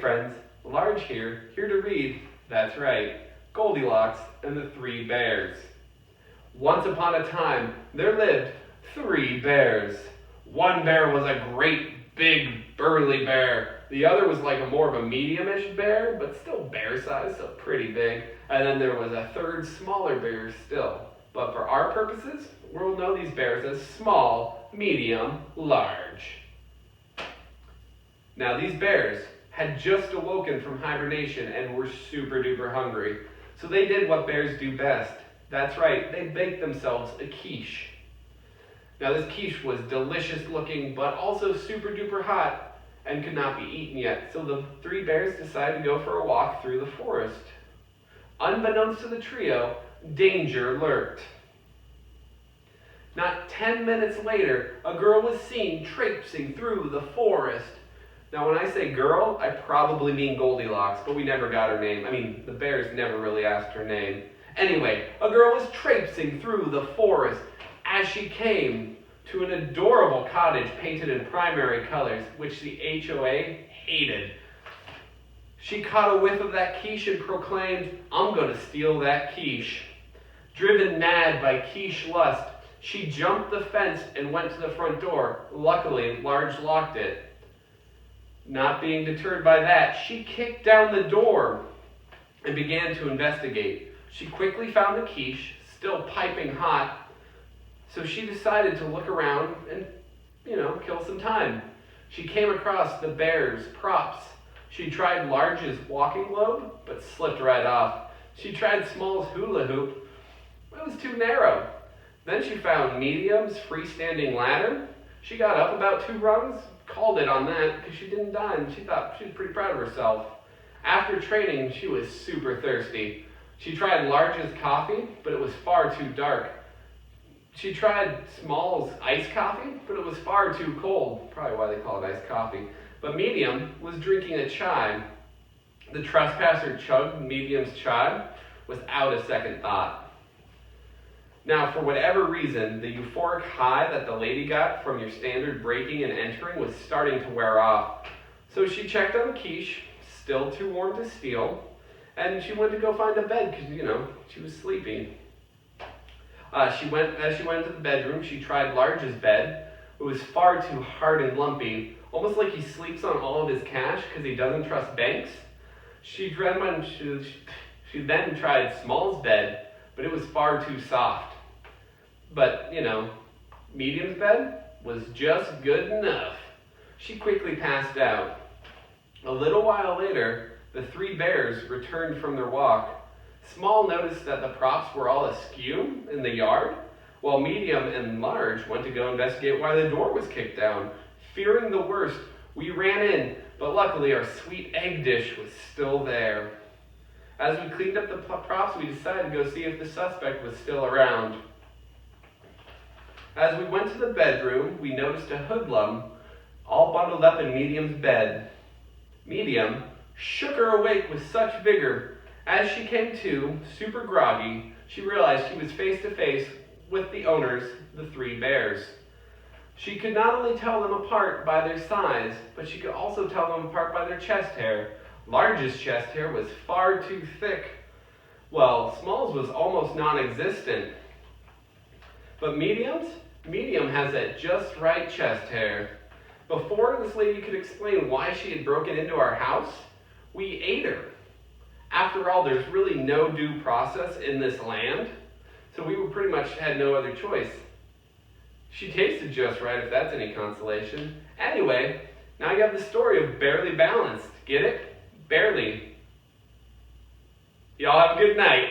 friends, Large here to read, that's right, Goldilocks and the Three Bears. Once upon a time, there lived 3 bears. One bear was a great, big, burly bear. The other was like more of a medium-ish bear, but still bear size, so pretty big. And then there was a third smaller bear still. But for our purposes, we'll know these bears as small, medium, large. Now these bears had just awoken from hibernation and were super duper hungry. So they did what bears do best. That's right, they baked themselves a quiche. Now this quiche was delicious looking, but also super duper hot and could not be eaten yet. So the 3 bears decided to go for a walk through the forest. Unbeknownst to the trio, danger lurked. Not 10 minutes later, a girl was seen traipsing through the forest. Now when I say girl, I probably mean Goldilocks, but we never got her name. I mean, the bears never really asked her name. Anyway, a girl was traipsing through the forest as she came to an adorable cottage painted in primary colors, which the HOA hated. She caught a whiff of that quiche and proclaimed, "I'm gonna steal that quiche." Driven mad by quiche lust, she jumped the fence and went to the front door. Luckily, Large locked it. Not being deterred by that, she kicked down the door and began to investigate. She quickly found the quiche, still piping hot, so she decided to look around and, kill some time. She came across the bear's props. She tried Large's walking globe, but slipped right off. She tried Small's hula hoop, but it was too narrow. Then she found Medium's freestanding ladder. She got up about 2 rungs, called it on that because she didn't die and she thought she was pretty proud of herself. After training, she was super thirsty. She tried Large's coffee, but it was far too dark. She tried Small's iced coffee, but it was far too cold. Probably why they call it iced coffee. But Medium was drinking a chai. The trespasser chugged Medium's chai without a second thought. Now, for whatever reason, the euphoric high that the lady got from your standard breaking and entering was starting to wear off. So she checked on the quiche, still too warm to steal, and she went to go find a bed because, she was sleepy. As she went into the bedroom, she tried Large's bed. It was far too hard and lumpy, almost like he sleeps on all of his cash because he doesn't trust banks. She then tried Small's bed, but it was far too soft. But, Medium's bed was just good enough. She quickly passed out. A little while later, the 3 bears returned from their walk. Small noticed that the props were all askew in the yard, while Medium and Large went to go investigate why the door was kicked down. Fearing the worst, we ran in, but luckily our sweet egg dish was still there. As we cleaned up the props, we decided to go see if the suspect was still around. As we went to the bedroom, we noticed a hoodlum all bundled up in Medium's bed. Medium shook her awake with such vigor. As she came to, super groggy, she realized she was face to face with the owners, the 3 bears. She could not only tell them apart by their size, but she could also tell them apart by their chest hair. Large's chest hair was far too thick, while Small's was almost non-existent. But Medium has that just right chest hair. Before this lady could explain why she had broken into our house, we ate her. After all, there's really no due process in this land, so we pretty much had no other choice. She tasted just right, if that's any consolation. Anyway, now you have the story of Barely Balanced. Get it? Barely. Y'all have a good night.